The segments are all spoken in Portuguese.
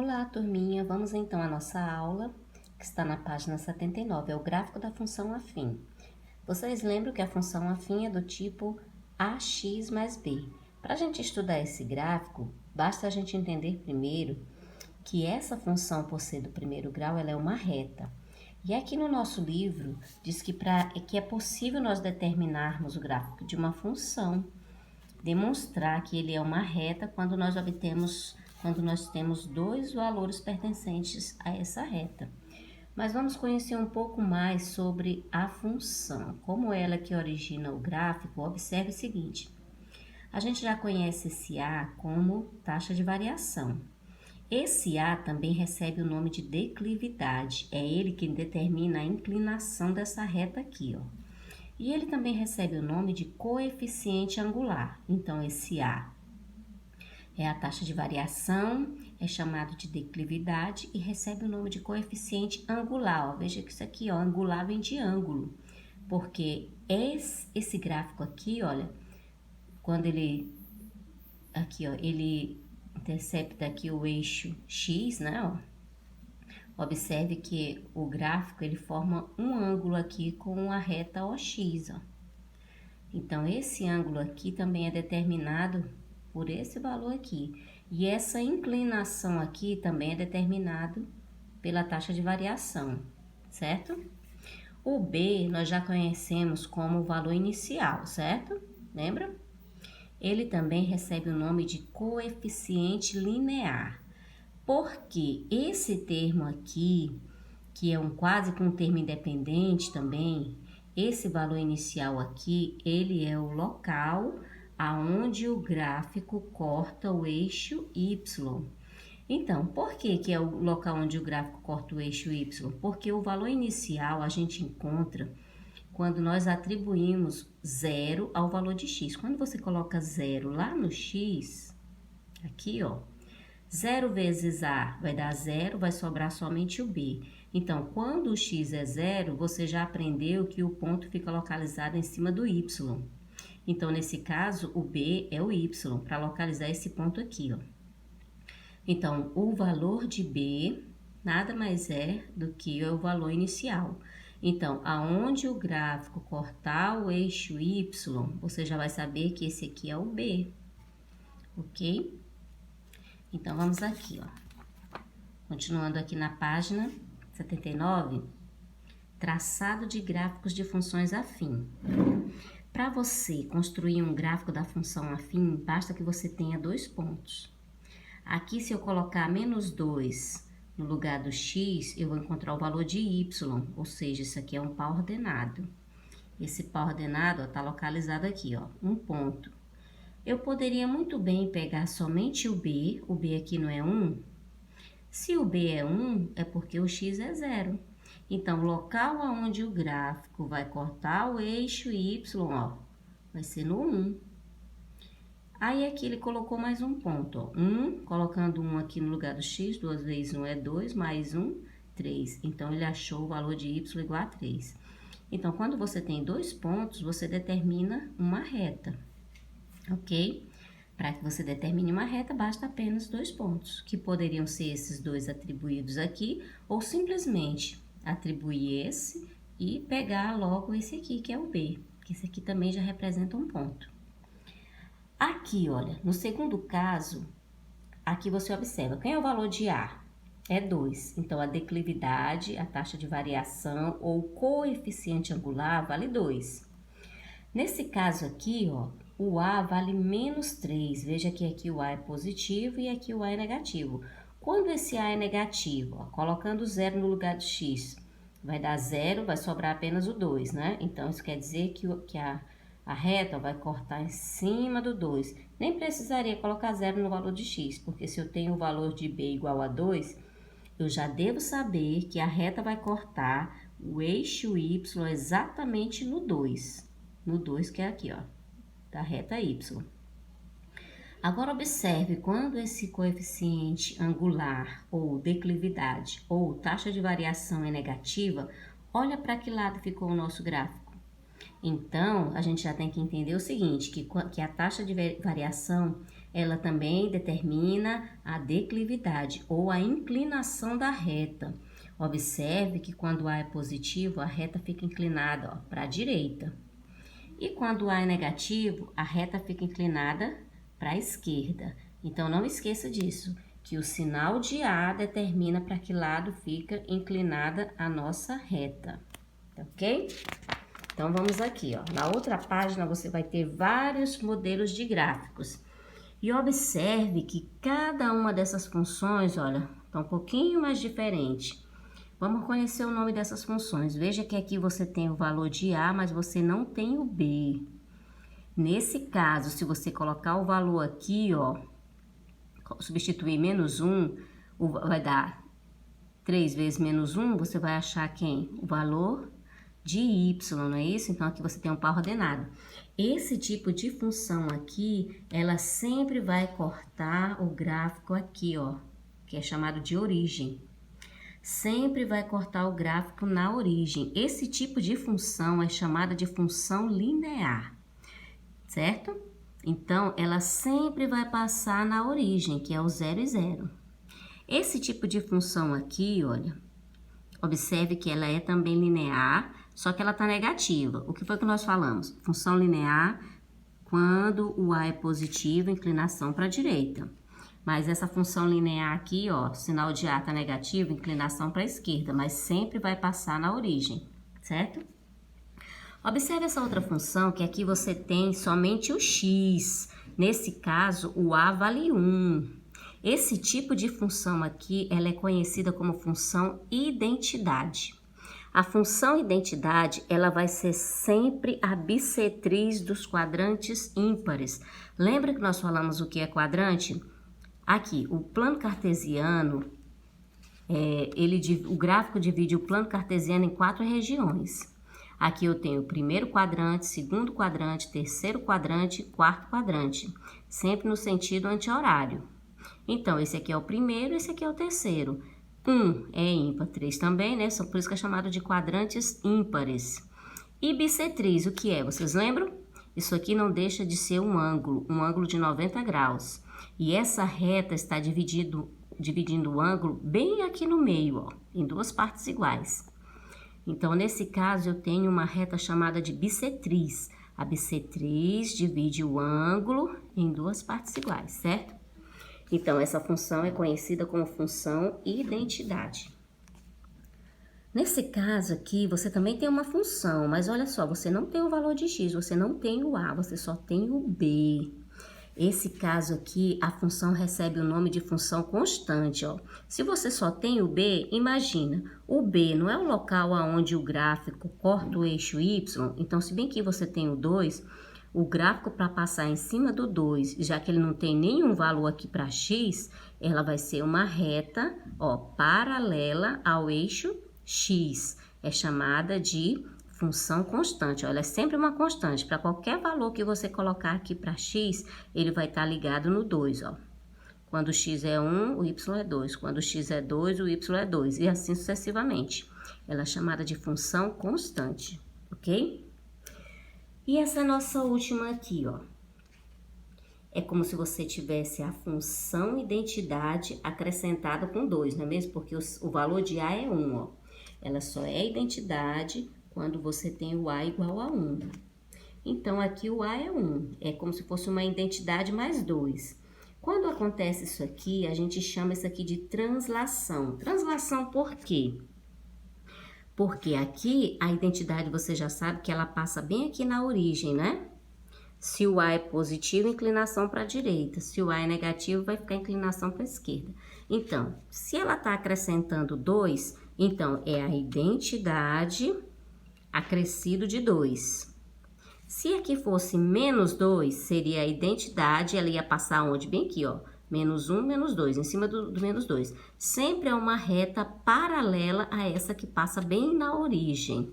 Olá, turminha! Vamos então à nossa aula, que está na página 79, é o gráfico da função afim. Vocês lembram que a função afim é do tipo ax mais b. Para a gente estudar esse gráfico, basta a gente entender primeiro que essa função, por ser do primeiro grau, ela é uma reta. E aqui no nosso livro, diz que é possível nós determinarmos o gráfico de uma função, demonstrar que ele é uma reta quando nós temos dois valores pertencentes a essa reta. Mas vamos conhecer um pouco mais sobre a função. Como ela que origina o gráfico, observe o seguinte. A gente já conhece esse A como taxa de variação. Esse A também recebe o nome de declividade. É ele que determina a inclinação dessa reta aqui, ó. E ele também recebe o nome de coeficiente angular. Então, esse A é a taxa de variação, é chamado de declividade e recebe o nome de coeficiente angular. Ó. Veja que isso aqui, ó, angular vem de ângulo, porque esse gráfico aqui, olha, quando ele intercepta aqui o eixo X, né, ó, observe que o gráfico ele forma um ângulo aqui com a reta OX, ó. Então, esse ângulo aqui também é determinado por esse valor aqui. E essa inclinação aqui também é determinado pela taxa de variação, certo? O B nós já conhecemos como o valor inicial, certo? Lembra? Ele também recebe o nome de coeficiente linear. Porque esse termo aqui, que é quase que um termo independente também, esse valor inicial aqui, ele é o local aonde o gráfico corta o eixo Y. Então, por que é o local onde o gráfico corta o eixo Y? Porque o valor inicial a gente encontra quando nós atribuímos zero ao valor de x. Quando você coloca zero lá no x, aqui, ó, 0 vezes A vai dar 0, vai sobrar somente o B. Então, quando o x é 0, você já aprendeu que o ponto fica localizado em cima do y. Então, nesse caso, o B é o y, para localizar esse ponto aqui, ó. Então, o valor de B nada mais é do que o valor inicial. Então, aonde o gráfico cortar o eixo y, você já vai saber que esse aqui é o B, ok? Então, vamos aqui, ó. Continuando aqui na página 79, traçado de gráficos de funções afim. Para você construir um gráfico da função afim, basta que você tenha dois pontos. Aqui, se eu colocar menos 2 no lugar do x, eu vou encontrar o valor de y, ou seja, isso aqui é um par ordenado. Esse par ordenado está localizado aqui, ó, um ponto. Eu poderia muito bem pegar somente o B aqui não é 1. Se o B é 1, é porque o x é 0. Então, o local onde o gráfico vai cortar o eixo y, ó, vai ser no 1. Aí, aqui ele colocou mais um ponto, ó, 1, colocando 1 aqui no lugar do x, 2 vezes 1 é 2, mais 1, 3. Então, ele achou o valor de y igual a 3. Então, quando você tem dois pontos, você determina uma reta, ok? Para que você determine uma reta, basta apenas dois pontos, que poderiam ser esses dois atribuídos aqui, ou simplesmente atribuir esse e pegar logo esse aqui, que é o B, que esse aqui também já representa um ponto. Aqui, olha, no segundo caso, aqui você observa, quem é o valor de A? É 2. Então, a declividade, a taxa de variação ou coeficiente angular vale 2. Nesse caso aqui, ó, o A vale menos 3. Veja que aqui o A é positivo e aqui o A é negativo. Quando esse A é negativo, ó, colocando 0 no lugar do x, vai dar 0, vai sobrar apenas o 2, né? Então, isso quer dizer que a reta vai cortar em cima do 2. Nem precisaria colocar 0 no valor de x, porque se eu tenho o valor de B igual a 2, eu já devo saber que a reta vai cortar o eixo y exatamente no 2. No 2, que é aqui, ó, da reta y. Agora, observe, quando esse coeficiente angular, ou declividade, ou taxa de variação é negativa, olha para que lado ficou o nosso gráfico. Então, a gente já tem que entender o seguinte, que a taxa de variação, ela também determina a declividade ou a inclinação da reta. Observe que quando o A é positivo, a reta fica inclinada para a direita. E quando o A é negativo, a reta fica inclinada para a esquerda. Então, não esqueça disso, que o sinal de A determina para que lado fica inclinada a nossa reta, ok? Então, vamos aqui, ó. Na outra página, você vai ter vários modelos de gráficos. E observe que cada uma dessas funções, olha, está um pouquinho mais diferente. Vamos conhecer o nome dessas funções. Veja que aqui você tem o valor de A, mas você não tem o B. Nesse caso, se você colocar o valor aqui, ó, substituir menos 1, vai dar 3 vezes menos 1, você vai achar quem? O valor de y, não é isso? Então, aqui você tem um par ordenado. Esse tipo de função aqui, ela sempre vai cortar o gráfico aqui, ó, que é chamado de origem. Sempre vai cortar o gráfico na origem. Esse tipo de função é chamada de função linear, certo? Então, ela sempre vai passar na origem, que é o 0 e 0. Esse tipo de função aqui, olha, observe que ela é também linear, só que ela está negativa. O que foi que nós falamos? Função linear quando o A é positivo, inclinação para a direita. Mas essa função linear aqui, ó, sinal de A está negativo, inclinação para a esquerda, mas sempre vai passar na origem, certo? Observe essa outra função, que aqui você tem somente o x. Nesse caso, o A vale 1. Esse tipo de função aqui, ela é conhecida como função identidade. A função identidade, ela vai ser sempre a bissetriz dos quadrantes ímpares. Lembra que nós falamos o que é quadrante? Aqui, o plano cartesiano, o gráfico divide o plano cartesiano em 4 regiões. Aqui eu tenho o primeiro quadrante, segundo quadrante, terceiro quadrante e quarto quadrante, sempre no sentido anti-horário. Então, esse aqui é o primeiro, esse aqui é o terceiro. 1 é ímpar, 3 também, né? Por isso que é chamado de quadrantes ímpares. E bissetriz, o que é? Vocês lembram? Isso aqui não deixa de ser um ângulo de 90 graus. E essa reta está dividindo o ângulo bem aqui no meio, ó, em 2 partes iguais. Então, nesse caso, eu tenho uma reta chamada de bissetriz. A bissetriz divide o ângulo em 2 partes iguais, certo? Então, essa função é conhecida como função identidade. Nesse caso aqui, você também tem uma função, mas olha só, você não tem o valor de x, você não tem o a, você só tem o b. Esse caso aqui, a função recebe o nome de função constante, ó. Se você só tem o b, imagina, o b não é o local onde o gráfico corta o eixo y, então se bem que você tem o 2, o gráfico para passar em cima do 2, já que ele não tem nenhum valor aqui para x, ela vai ser uma reta, ó, paralela ao eixo x. É chamada de função constante, ó, ela é sempre uma constante. Para qualquer valor que você colocar aqui para x, ele vai estar ligado no 2, ó. Quando x é 1, o y é 2. Quando x é 2, o y é 2. E assim sucessivamente. Ela é chamada de função constante, ok? E essa nossa última aqui, ó. É como se você tivesse a função identidade acrescentada com 2, não é mesmo? Porque o valor de A é 1, ó. Ela só é identidade quando você tem o A igual a 1. Então, aqui o A é 1. É como se fosse uma identidade mais 2. Quando acontece isso aqui, a gente chama isso aqui de translação. Translação por quê? Porque aqui a identidade você já sabe que ela passa bem aqui na origem, né? Se o A é positivo, inclinação para a direita. Se o A é negativo, vai ficar inclinação para a esquerda. Então, se ela está acrescentando 2, então é a identidade acrescido de 2. Se aqui fosse menos 2, seria a identidade, ela ia passar onde? Bem aqui, ó. Menos 1, menos 2, em cima do menos 2. Sempre é uma reta paralela a essa que passa bem na origem,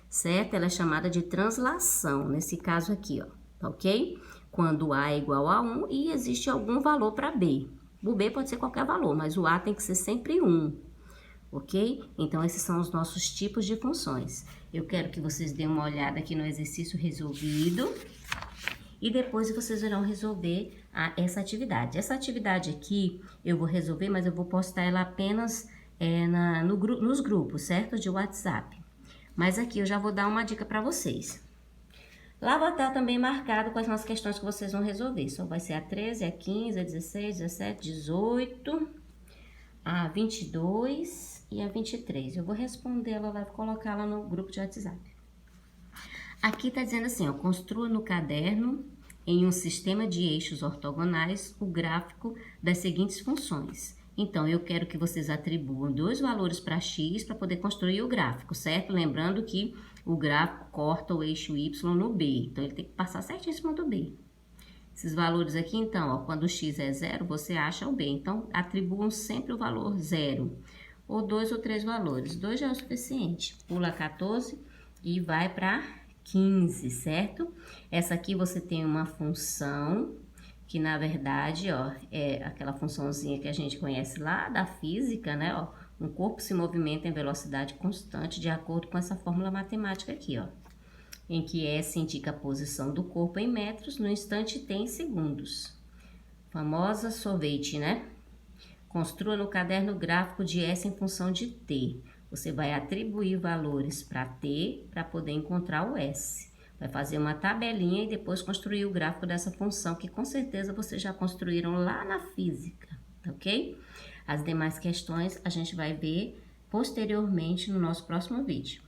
certo? Ela é chamada de translação, nesse caso aqui, ó, tá ok? Quando A é igual a 1 e existe algum valor para B. O B pode ser qualquer valor, mas o A tem que ser sempre 1, ok? Então, esses são os nossos tipos de funções. Eu quero que vocês deem uma olhada aqui no exercício resolvido. e depois vocês irão resolver essa atividade. Essa atividade aqui eu vou resolver, mas eu vou postar ela apenas nos grupos, certo? De WhatsApp. Mas aqui eu já vou dar uma dica para vocês. Lá vai estar também marcado quais são as questões que vocês vão resolver. Só vai ser a 13, a 15, a 16, 17, 18, a 22 e a 23. Eu vou responder ela lá e colocá-la no grupo de WhatsApp. Aqui tá dizendo assim, ó, construa no caderno, em um sistema de eixos ortogonais, o gráfico das seguintes funções. Então, eu quero que vocês atribuam 2 valores para x para poder construir o gráfico, certo? Lembrando que o gráfico corta o eixo y no b, então ele tem que passar certinho em cima do b. Esses valores aqui, então, ó, quando o x é 0, você acha o b. Então, atribuam sempre o valor 0, ou 2 ou 3 valores. 2 já é o suficiente. Pula 14 e vai para 15, certo? Essa aqui você tem uma função que na verdade, ó, é aquela funçãozinha que a gente conhece lá da física, né, ó, um corpo se movimenta em velocidade constante de acordo com essa fórmula matemática aqui, ó, em que S indica a posição do corpo em metros, no instante T em segundos. Famosa sorvete, né? Construa no caderno gráfico de S em função de T. Você vai atribuir valores para T para poder encontrar o S. Vai fazer uma tabelinha e depois construir o gráfico dessa função, que com certeza vocês já construíram lá na física, ok? As demais questões a gente vai ver posteriormente no nosso próximo vídeo.